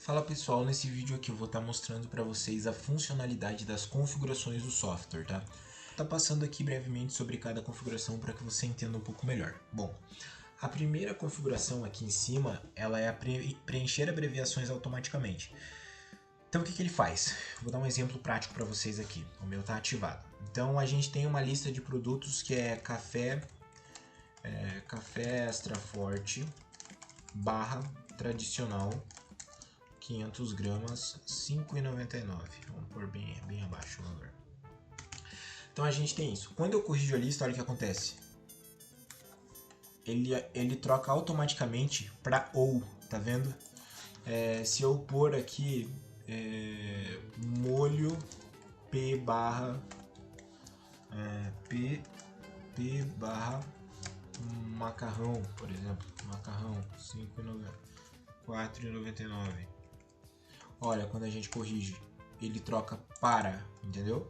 Fala pessoal, nesse vídeo aqui eu vou estar mostrando para vocês a funcionalidade das configurações do software, tá? Tá passando aqui brevemente sobre cada configuração para que você entenda um pouco melhor. Bom, a primeira configuração aqui em cima, ela é a preencher abreviações automaticamente. Então o que ele faz? Vou dar um exemplo prático para vocês aqui. O meu está ativado. Então a gente tem uma lista de produtos que é café extra forte barra tradicional 500 gramas, R$ 5,99. Vamos pôr bem abaixo o valor. Então a gente tem isso. Quando eu corrijo a lista, olha o que acontece. Ele troca automaticamente para ou, tá vendo? Se eu pôr aqui molho P barra P barra macarrão, por exemplo. Macarrão, R$ 4,99. Olha, quando a gente corrige, ele troca para, entendeu?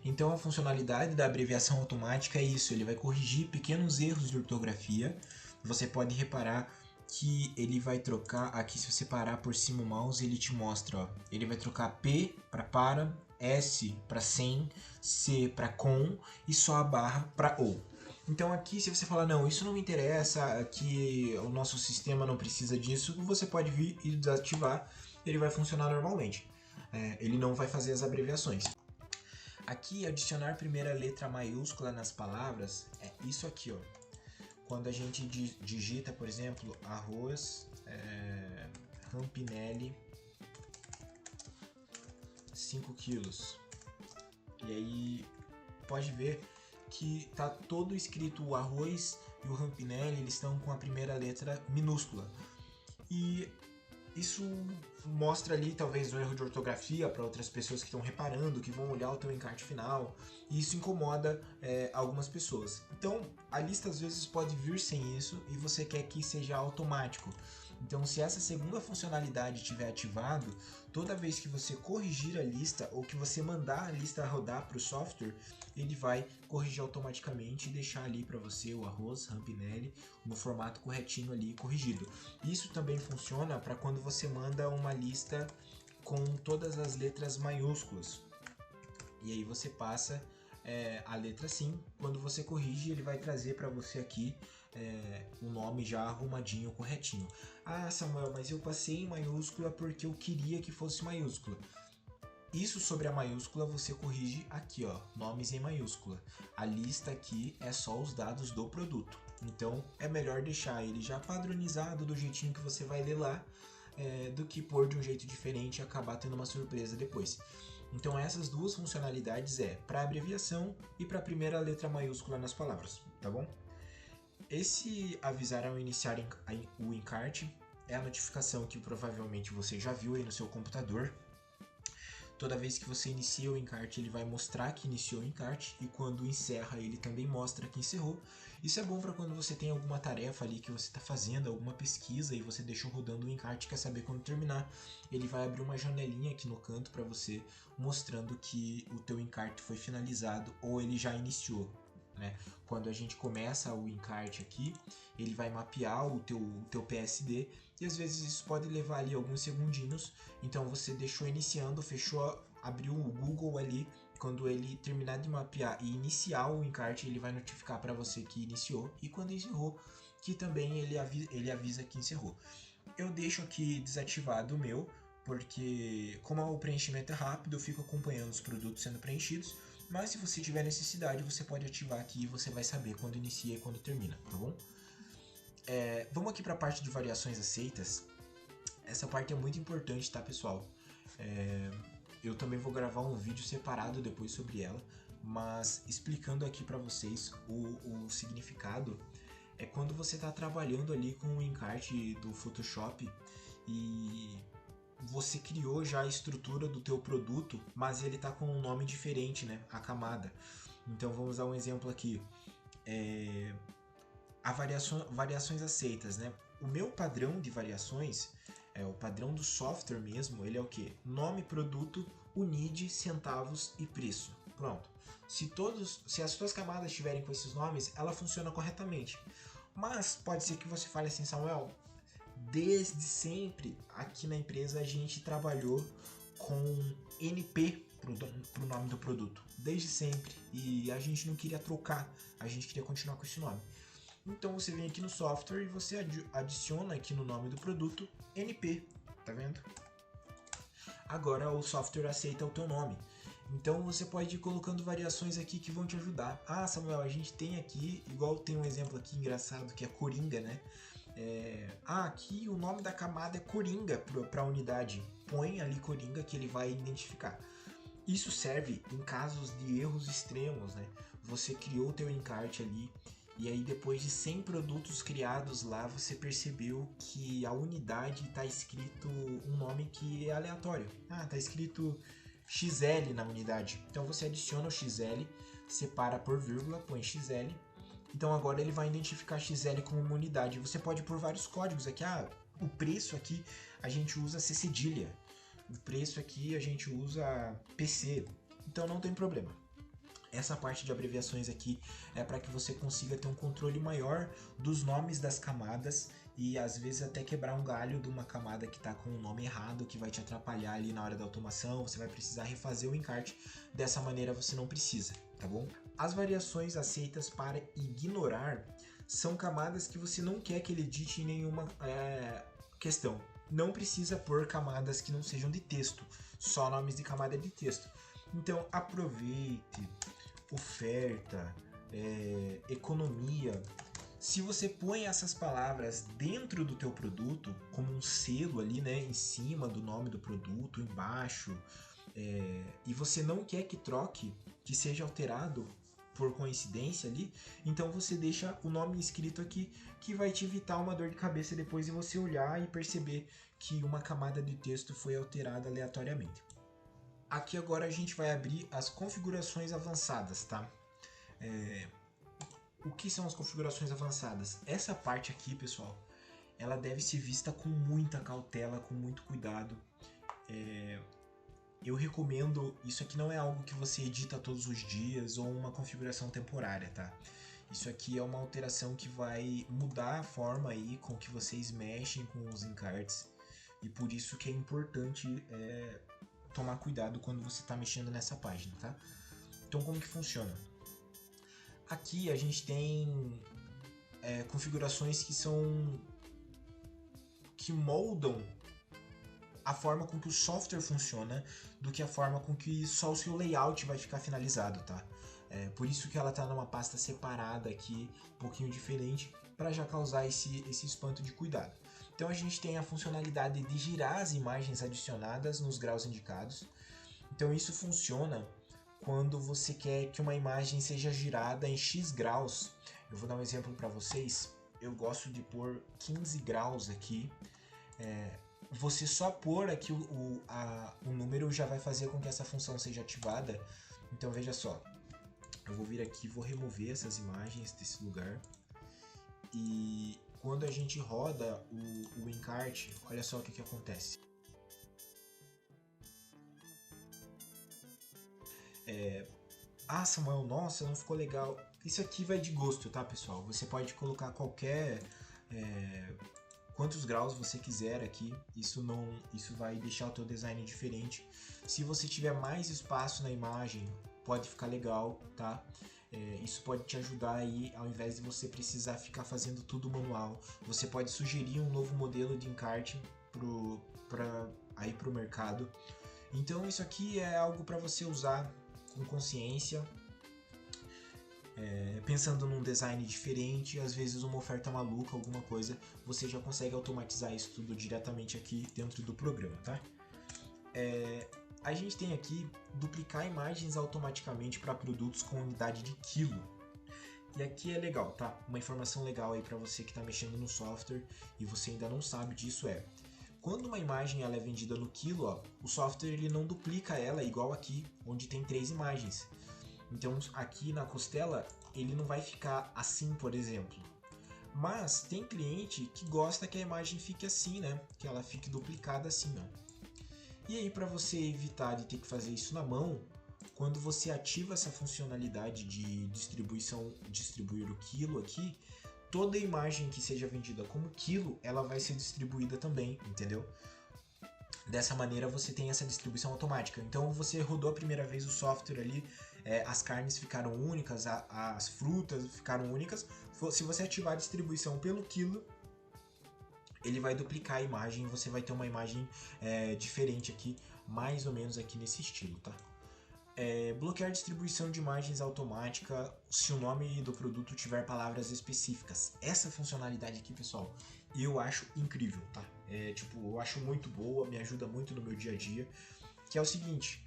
Então a funcionalidade da abreviação automática é isso, ele vai corrigir pequenos erros de ortografia. Você pode reparar que ele vai trocar, aqui se você parar por cima o mouse, ele te mostra, ó, ele vai trocar P para, S para sem, C para com e só a barra para ou. Então aqui se você falar, não, isso não me interessa, que o nosso sistema não precisa disso, você pode vir e desativar, ele vai funcionar normalmente. Ele não vai fazer as abreviações. Aqui, adicionar primeira letra maiúscula nas palavras é isso aqui, ó. Quando a gente digita, por exemplo, arroz Rampinelli 5 quilos. E aí pode ver que tá todo escrito o arroz e o Rampinelli, eles estão com a primeira letra minúscula. E isso mostra ali talvez um erro de ortografia para outras pessoas que estão reparando, que vão olhar o teu encarte final, e isso incomoda algumas pessoas. Então a lista às vezes pode vir sem isso e você quer que seja automático. Então se essa segunda funcionalidade estiver ativado, toda vez que você corrigir a lista ou que você mandar a lista rodar para o software, ele vai corrigir automaticamente e deixar ali para você o arroz Rampinelli no formato corretinho ali corrigido. Isso também funciona para quando você manda uma lista com todas as letras maiúsculas. E aí você passa a letra sim, quando você corrige ele vai trazer para você aqui o nome já arrumadinho, corretinho. Ah, Samuel, mas eu passei em maiúscula porque eu queria que fosse maiúscula. Isso sobre a maiúscula você corrige aqui, ó, nomes em maiúscula. A lista aqui é só os dados do produto. Então é melhor deixar ele já padronizado do jeitinho que você vai ler lá, do que pôr de um jeito diferente e acabar tendo uma surpresa depois. Então essas duas funcionalidades para abreviação e para a primeira letra maiúscula nas palavras, tá bom? Esse avisar ao iniciar o encarte é a notificação que provavelmente você já viu aí no seu computador. Toda vez que você inicia o encarte, ele vai mostrar que iniciou o encarte, e quando encerra, ele também mostra que encerrou. Isso é bom para quando você tem alguma tarefa ali que você está fazendo, alguma pesquisa, e você deixou rodando o encarte e quer saber quando terminar. Ele vai abrir uma janelinha aqui no canto para você, mostrando que o teu encarte foi finalizado ou ele já iniciou. Quando a gente começa o encarte aqui, ele vai mapear o teu PSD e às vezes isso pode levar ali alguns segundinhos. Então você deixou iniciando, fechou, abriu o Google ali. Quando ele terminar de mapear e iniciar o encarte, ele vai notificar para você que iniciou, e quando encerrou, que também ele avisa que encerrou. Eu deixo aqui desativado o meu, porque como o preenchimento é rápido, eu fico acompanhando os produtos sendo preenchidos, mas se você tiver necessidade, você pode ativar aqui e você vai saber quando inicia e quando termina, tá bom? Vamos aqui para a parte de variações aceitas. Essa parte é muito importante, tá, pessoal? Eu também vou gravar um vídeo separado depois sobre ela, mas explicando aqui para vocês o significado. É quando você está trabalhando ali com o encarte do Photoshop e você criou já a estrutura do teu produto, mas ele está com um nome diferente, né? A camada. Então vamos dar um exemplo aqui. Variações aceitas, né? O meu padrão de variações, o padrão do software mesmo, ele é o que? Nome, produto, unidade, centavos e preço. Pronto. Se as suas camadas estiverem com esses nomes, ela funciona corretamente. Mas pode ser que você fale assim, Samuel, desde sempre, aqui na empresa, a gente trabalhou com NP pro nome do produto. Desde sempre. E a gente não queria trocar. A gente queria continuar com esse nome. Então você vem aqui no software e você adiciona aqui no nome do produto NP. Tá vendo? Agora o software aceita o teu nome. Então você pode ir colocando variações aqui que vão te ajudar. Ah, Samuel, a gente tem aqui, igual tem um exemplo aqui engraçado que é Coringa, né? Aqui o nome da camada é Coringa para a unidade. Põe ali Coringa que ele vai identificar. Isso serve em casos de erros extremos, né? Você criou o teu encarte ali e aí depois de 100 produtos criados lá, você percebeu que a unidade está escrito um nome que é aleatório. Tá escrito XL na unidade. Então você adiciona o XL, separa por vírgula, põe XL. Então agora ele vai identificar XL como uma unidade. Você pode pôr vários códigos aqui. O preço aqui a gente usa C cedilha. O preço aqui a gente usa PC. Então não tem problema. Essa parte de abreviações aqui é para que você consiga ter um controle maior dos nomes das camadas e às vezes até quebrar um galho de uma camada que está com o nome errado, que vai te atrapalhar ali na hora da automação. Você vai precisar refazer o encarte. Dessa maneira você não precisa, tá bom? As variações aceitas para ignorar são camadas que você não quer que ele edite em nenhuma questão. Não precisa pôr camadas que não sejam de texto, só nomes de camada de texto. Então aproveite, oferta, economia. Se você põe essas palavras dentro do teu produto, como um selo ali, né, em cima do nome do produto, embaixo, e você não quer que troque, que seja alterado por coincidência ali, então você deixa o nome escrito aqui, que vai te evitar uma dor de cabeça depois de você olhar e perceber que uma camada de texto foi alterada aleatoriamente. Aqui agora a gente vai abrir as configurações avançadas, tá? O que são as configurações avançadas? Essa parte aqui, pessoal, ela deve ser vista com muita cautela, com muito cuidado. Eu recomendo, isso aqui não é algo que você edita todos os dias ou uma configuração temporária, tá? Isso aqui é uma alteração que vai mudar a forma aí com que vocês mexem com os encartes e por isso que é importante tomar cuidado quando você está mexendo nessa página, tá? Então como que funciona? Aqui a gente tem configurações que moldam a forma com que o software funciona do que a forma com que só o seu layout vai ficar finalizado, tá? Por isso que ela está numa pasta separada aqui, um pouquinho diferente, para já causar esse espanto de cuidado. Então a gente tem a funcionalidade de girar as imagens adicionadas nos graus indicados. Então isso funciona quando você quer que uma imagem seja girada em X graus. Eu vou dar um exemplo para vocês. Eu gosto de pôr 15 graus aqui. Você só pôr aqui o número já vai fazer com que essa função seja ativada. Então veja só. Eu vou vir aqui, vou remover essas imagens desse lugar. E quando a gente roda o encarte, olha só o que acontece. Samuel, nossa, não ficou legal. Isso aqui vai de gosto, tá, pessoal? Você pode colocar quantos graus você quiser aqui. Isso vai deixar o teu design diferente. Se você tiver mais espaço na imagem, pode ficar legal, tá? Isso pode te ajudar aí, ao invés de você precisar ficar fazendo tudo manual. Você pode sugerir um novo modelo de encarte pro mercado. Então isso aqui é algo para você usar com consciência, pensando num design diferente, às vezes uma oferta maluca, alguma coisa, você já consegue automatizar isso tudo diretamente aqui dentro do programa, tá? A gente tem aqui duplicar imagens automaticamente para produtos com unidade de quilo. E aqui é legal, tá? Uma informação legal aí para você que está mexendo no software e você ainda não sabe disso quando uma imagem ela é vendida no quilo, o software ele não duplica ela igual aqui, onde tem 3 imagens. Então aqui na costela ele não vai ficar assim, por exemplo. Mas tem cliente que gosta que a imagem fique assim, né? Que ela fique duplicada assim, ó. E aí para você evitar de ter que fazer isso na mão, quando você ativa essa funcionalidade de distribuir o quilo aqui, toda imagem que seja vendida como quilo, ela vai ser distribuída também, entendeu? Dessa maneira você tem essa distribuição automática. Então você rodou a primeira vez o software ali, as carnes ficaram únicas, as frutas ficaram únicas. Se você ativar a distribuição pelo quilo, ele vai duplicar a imagem e você vai ter uma imagem diferente aqui, mais ou menos aqui nesse estilo, tá? Bloquear distribuição de imagens automática se o nome do produto tiver palavras específicas. Essa funcionalidade aqui, pessoal, eu acho incrível, tá? Eu acho muito boa, me ajuda muito no meu dia a dia, que é o seguinte: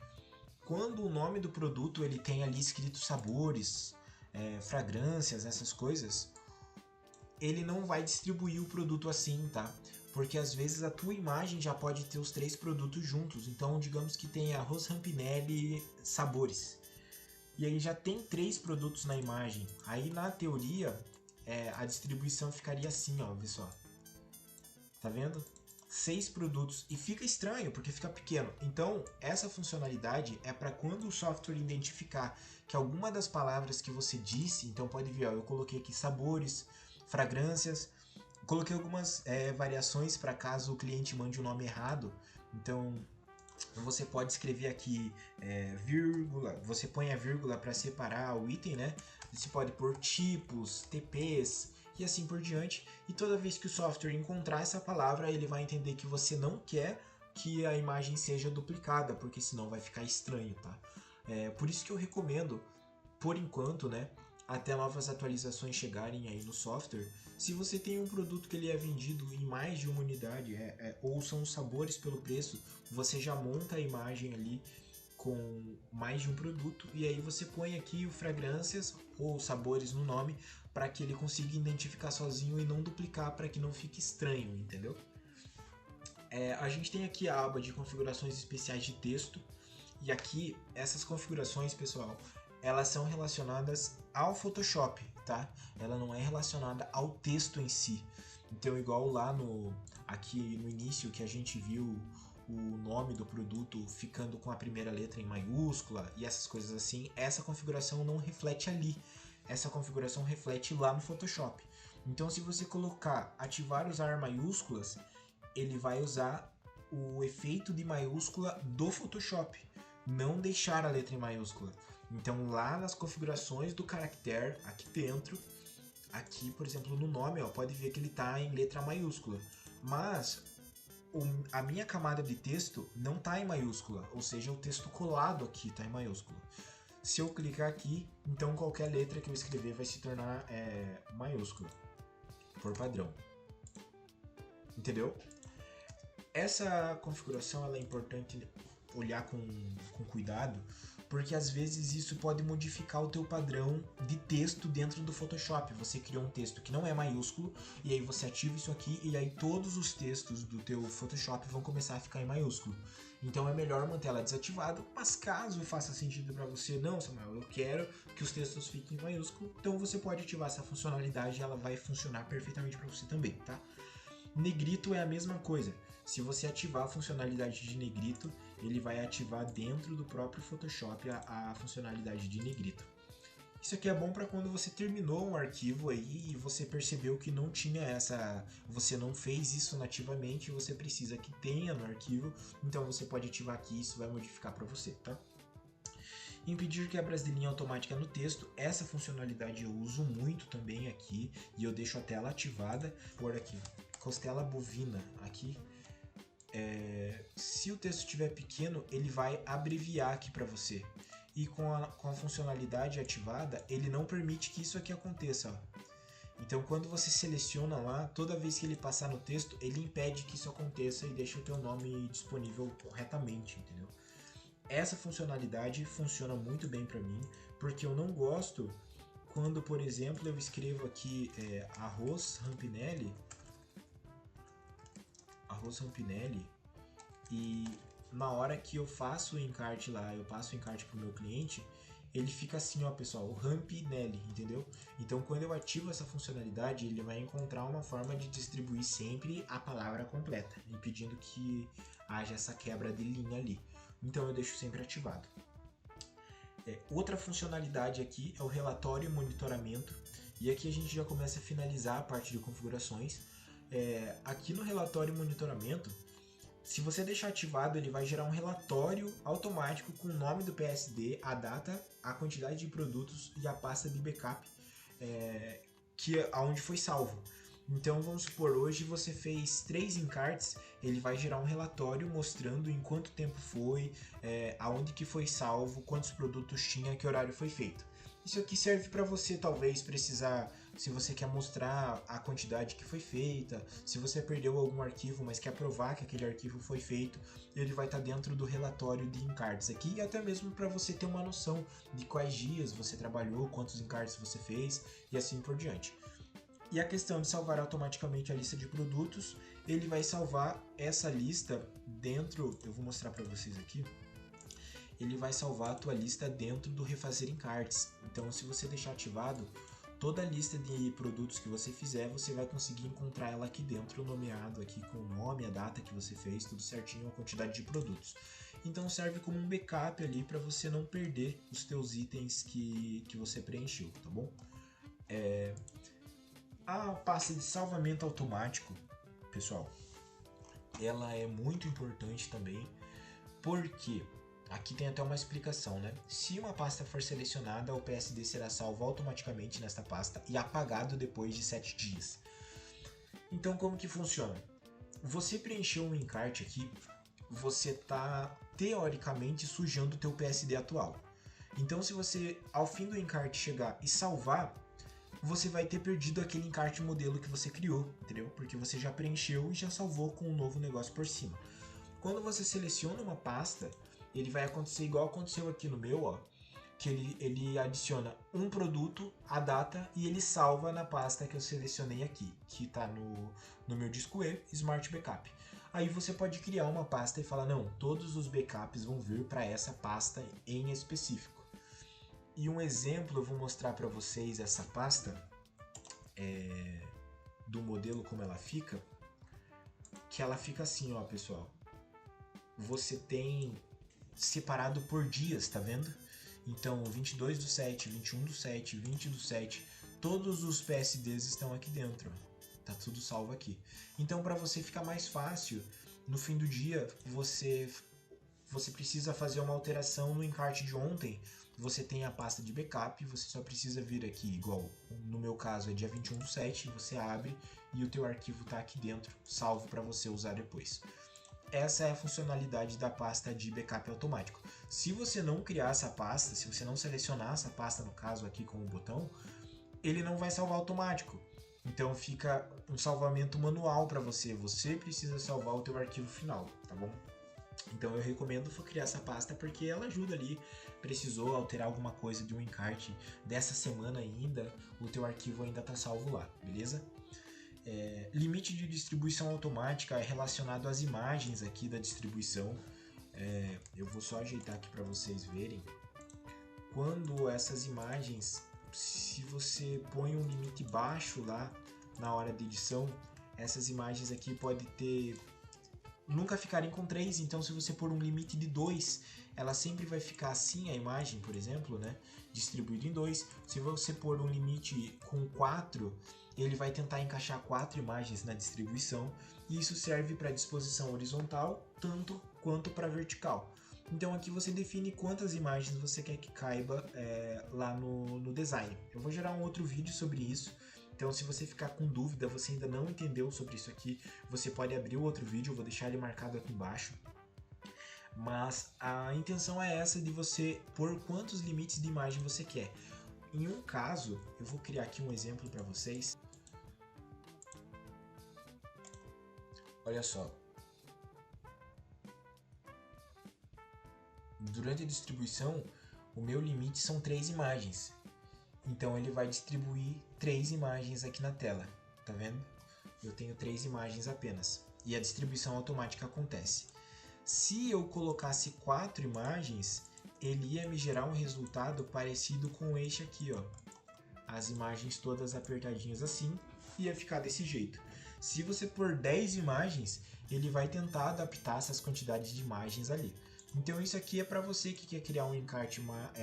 quando o nome do produto ele tem ali escrito sabores, fragrâncias, essas coisas, ele não vai distribuir o produto assim, tá? Porque às vezes a tua imagem já pode ter os 3 produtos juntos. Então, digamos que tem arroz Rampinelli sabores. E aí já tem 3 produtos na imagem. Aí na teoria, a distribuição ficaria assim, ó, pessoal. Tá vendo? 6 produtos. E fica estranho, porque fica pequeno. Então, essa funcionalidade é para quando o software identificar que alguma das palavras que você disse, então pode ver, ó, eu coloquei aqui sabores, fragrâncias. Coloquei algumas variações para caso o cliente mande o nome errado. Então você pode escrever aqui vírgula, você põe a vírgula para separar o item, né? Você pode pôr tipos, TPs e assim por diante. E toda vez que o software encontrar essa palavra, ele vai entender que você não quer que a imagem seja duplicada, porque senão vai ficar estranho, tá? Por isso que eu recomendo, por enquanto, né? Até novas atualizações chegarem aí no software, se você tem um produto que ele é vendido em mais de uma unidade, ou são os sabores pelo preço, você já monta a imagem ali com mais de um produto e aí você põe aqui o fragrâncias ou sabores no nome para que ele consiga identificar sozinho e não duplicar, para que não fique estranho, entendeu? A gente tem aqui a aba de configurações especiais de texto e aqui essas configurações, pessoal, elas são relacionadas ao Photoshop, tá? Ela não é relacionada ao texto em si. Então, igual lá aqui no início que a gente viu o nome do produto ficando com a primeira letra em maiúscula e essas coisas assim, essa configuração não reflete ali. Essa configuração reflete lá no Photoshop. Então, se você ativar usar maiúsculas, ele vai usar o efeito de maiúscula do Photoshop, não deixar a letra em maiúscula. Então lá nas configurações do caractere, aqui dentro, aqui por exemplo no nome, ó, pode ver que ele está em letra maiúscula. Mas a minha camada de texto não está em maiúscula, ou seja, o texto colado aqui está em maiúscula. Se eu clicar aqui, então qualquer letra que eu escrever vai se tornar maiúscula, por padrão. Entendeu? Essa configuração ela é importante olhar com cuidado, porque às vezes isso pode modificar o teu padrão de texto dentro do Photoshop. Você criou um texto que não é maiúsculo, e aí você ativa isso aqui, e aí todos os textos do teu Photoshop vão começar a ficar em maiúsculo. Então é melhor manter ela desativada, mas caso faça sentido para você, não, Samuel, eu quero que os textos fiquem em maiúsculo, então você pode ativar essa funcionalidade e ela vai funcionar perfeitamente para você também, tá? Negrito é a mesma coisa. Se você ativar a funcionalidade de negrito, ele vai ativar dentro do próprio Photoshop a funcionalidade de negrito. Isso aqui é bom para quando você terminou um arquivo aí e você percebeu que não tinha você não fez isso nativamente e você precisa que tenha no arquivo, então você pode ativar aqui e isso vai modificar para você, tá? Impedir quebras de linha automática no texto, essa funcionalidade eu uso muito também aqui e eu deixo a tela ativada. Por aqui, costela bovina, aqui. Se o texto estiver pequeno, ele vai abreviar aqui para você. E com a funcionalidade ativada, ele não permite que isso aqui aconteça. Ó. Então, quando você seleciona lá, toda vez que ele passar no texto, ele impede que isso aconteça e deixa o teu nome disponível corretamente, entendeu? Essa funcionalidade funciona muito bem para mim, porque eu não gosto quando, por exemplo, eu escrevo aqui arroz Rampinelli, e na hora que eu faço o encarte lá, eu passo o encarte pro meu cliente, ele fica assim, ó, pessoal, o Rampinelli, entendeu? Então, quando eu ativo essa funcionalidade, ele vai encontrar uma forma de distribuir sempre a palavra completa, impedindo que haja essa quebra de linha ali. Então, eu deixo sempre ativado. Outra funcionalidade aqui é o relatório e monitoramento, E aqui a gente já começa a finalizar a parte de configurações. Aqui no relatório e monitoramento, se você deixar ativado, ele vai gerar um relatório automático com o nome do PSD, a data, a quantidade de produtos e a pasta de backup aonde foi salvo. Então vamos supor, hoje você fez 3 encartes, ele vai gerar um relatório mostrando em quanto tempo foi, aonde que foi salvo, quantos produtos tinha, que horário foi feito. Isso aqui serve para você talvez precisar, se você quer mostrar a quantidade que foi feita, se você perdeu algum arquivo, mas quer provar que aquele arquivo foi feito, ele vai estar dentro do relatório de encartes aqui, e até mesmo para você ter uma noção de quais dias você trabalhou, quantos encartes você fez e assim por diante. E a questão de salvar automaticamente a lista de produtos, ele vai salvar essa lista dentro, eu vou mostrar para vocês aqui, ele vai salvar a tua lista dentro do refazer encartes. Então se você deixar ativado, toda a lista de produtos que você fizer, você vai conseguir encontrar ela aqui dentro, nomeado aqui com o nome, a data que você fez, tudo certinho, a quantidade de produtos. Então serve como um backup ali para você não perder os teus itens que você preencheu, tá bom? A pasta de salvamento automático, pessoal, ela é muito importante também, porque aqui tem até uma explicação, né? Se uma pasta for selecionada, o PSD será salvo automaticamente nesta pasta e apagado depois de 7 dias. Então como que funciona? Você preencheu um encarte aqui, você está teoricamente sujando o teu PSD atual. Então se você ao fim do encarte chegar e salvar, você vai ter perdido aquele encarte modelo que você criou, entendeu? Porque você já preencheu e já salvou com um novo negócio por cima. Quando você seleciona uma pasta, ele vai acontecer igual aconteceu aqui no meu, ó, que ele adiciona um produto, a data, e ele salva na pasta que eu selecionei aqui, que está no meu disco E, Smart Backup. Aí você pode criar uma pasta e falar, não, todos os backups vão vir para essa pasta em específico. E um exemplo, eu vou mostrar para vocês essa pasta do modelo como ela fica, que ela fica assim, ó, pessoal. Você tem separado por dias, tá vendo? Então, 22/7, 21/7, 20/7, todos os PSDs estão aqui dentro, ó. Tá tudo salvo aqui. Então, para você ficar mais fácil, no fim do dia, você precisa fazer uma alteração no encarte de ontem. Você tem a pasta de backup, você só precisa vir aqui, igual no meu caso é dia 21/7, você abre e o teu arquivo está aqui dentro, salvo para você usar depois. Essa é a funcionalidade da pasta de backup automático. Se você não criar essa pasta, se você não selecionar essa pasta, no caso aqui com o botão, ele não vai salvar automático. Então fica um salvamento manual para você, você precisa salvar o teu arquivo final, tá bom? Então eu recomendo criar essa pasta porque ela ajuda ali, precisou alterar alguma coisa de um encarte dessa semana ainda, o teu arquivo ainda está salvo lá, beleza? Limite de distribuição automática é relacionado às imagens aqui da distribuição. Eu vou só ajeitar aqui para vocês verem. Quando essas imagens, se você põe um limite baixo lá na hora de edição, essas imagens aqui podem nunca ficarem com 3, então se você pôr um limite de 2, ela sempre vai ficar assim, a imagem, por exemplo, né, distribuída em 2. Se você pôr um limite com 4, ele vai tentar encaixar 4 imagens na distribuição, e isso serve para disposição horizontal, tanto quanto para vertical. Então aqui você define quantas imagens você quer que caiba lá no design. Eu vou gerar um outro vídeo sobre isso. Então, se você ficar com dúvida, você ainda não entendeu sobre isso aqui, você pode abrir o outro vídeo, eu vou deixar ele marcado aqui embaixo. Mas a intenção é essa de você pôr quantos limites de imagem você quer. Em um caso, eu vou criar aqui um exemplo para vocês. Olha só. Durante a distribuição, o meu limite são 3 imagens. Então ele vai distribuir 3 imagens aqui na tela, tá vendo? Eu tenho 3 imagens apenas, e a distribuição automática acontece. Se eu colocasse 4 imagens, ele ia me gerar um resultado parecido com este aqui, ó. As imagens todas apertadinhas assim, ia ficar desse jeito. Se você pôr 10 imagens, ele vai tentar adaptar essas quantidades de imagens ali. Então isso aqui é para você que quer criar um encarte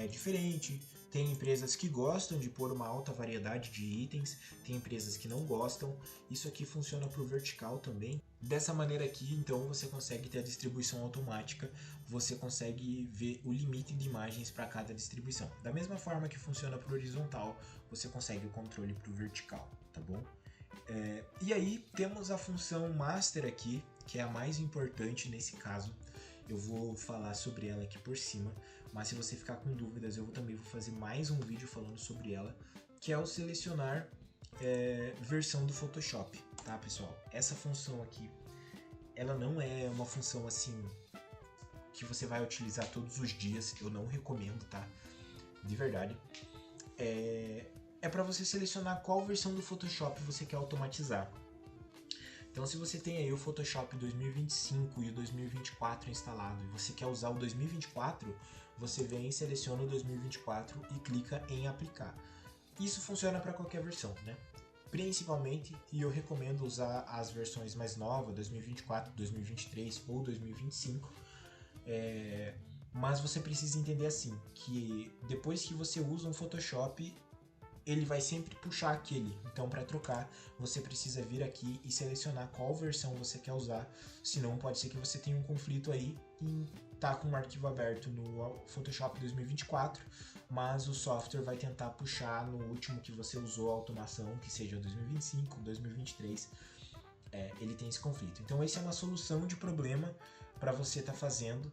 diferente, Tem empresas que gostam de pôr uma alta variedade de itens, tem empresas que não gostam. Isso aqui funciona para o vertical também. Dessa maneira aqui, então, você consegue ter a distribuição automática, você consegue ver o limite de imagens para cada distribuição. Da mesma forma que funciona para o horizontal, você consegue o controle para o vertical, tá bom? E aí temos a função master aqui, que é a mais importante nesse caso. Eu vou falar sobre ela aqui por cima, mas se você ficar com dúvidas, eu também vou fazer mais um vídeo falando sobre ela, que é o selecionar versão do Photoshop, tá, pessoal? Essa função aqui, ela não é uma função assim que você vai utilizar todos os dias, eu não recomendo, tá? De verdade. É para você selecionar qual versão do Photoshop você quer automatizar. Então, se você tem aí o Photoshop 2025 e o 2024 instalado e você quer usar o 2024, você vem, seleciona o 2024 e clica em aplicar. Isso funciona para qualquer versão, né? Principalmente, e eu recomendo usar as versões mais novas, 2024, 2023 ou 2025. Mas você precisa entender assim, que depois que você usa um Photoshop, ele vai sempre puxar aquele. Então, para trocar, você precisa vir aqui e selecionar qual versão você quer usar. Senão, pode ser que você tenha um conflito aí em tá com um arquivo aberto no Photoshop 2024, mas o software vai tentar puxar no último que você usou a automação, que seja 2025, 2023. Ele tem esse conflito. Então, essa é uma solução de problema para você estar fazendo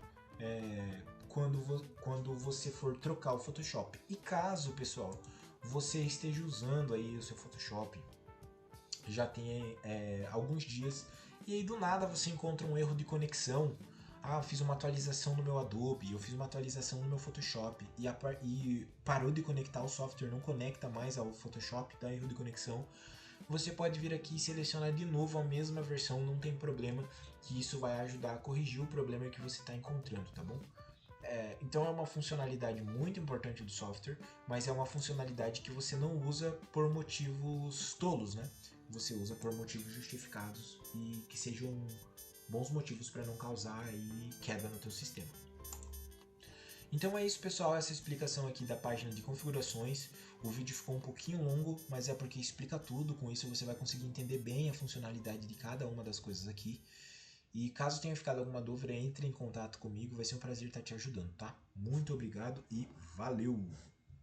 quando você for trocar o Photoshop. E caso, pessoal, você esteja usando aí o seu Photoshop, já tem alguns dias, e aí do nada você encontra um erro de conexão. Eu fiz uma atualização no meu Adobe, eu fiz uma atualização no meu Photoshop e parou de conectar, o software não conecta mais ao Photoshop, dá erro de conexão. Você pode vir aqui e selecionar de novo a mesma versão, não tem problema, que isso vai ajudar a corrigir o problema que você está encontrando, tá bom? Então é uma funcionalidade muito importante do software, mas é uma funcionalidade que você não usa por motivos tolos, né? Você usa por motivos justificados e que sejam bons motivos para não causar aí queda no teu sistema. Então é isso, pessoal, essa explicação aqui da página de configurações. O vídeo ficou um pouquinho longo, mas é porque explica tudo, com isso você vai conseguir entender bem a funcionalidade de cada uma das coisas aqui. E caso tenha ficado alguma dúvida, entre em contato comigo, vai ser um prazer estar te ajudando, tá? Muito obrigado e valeu!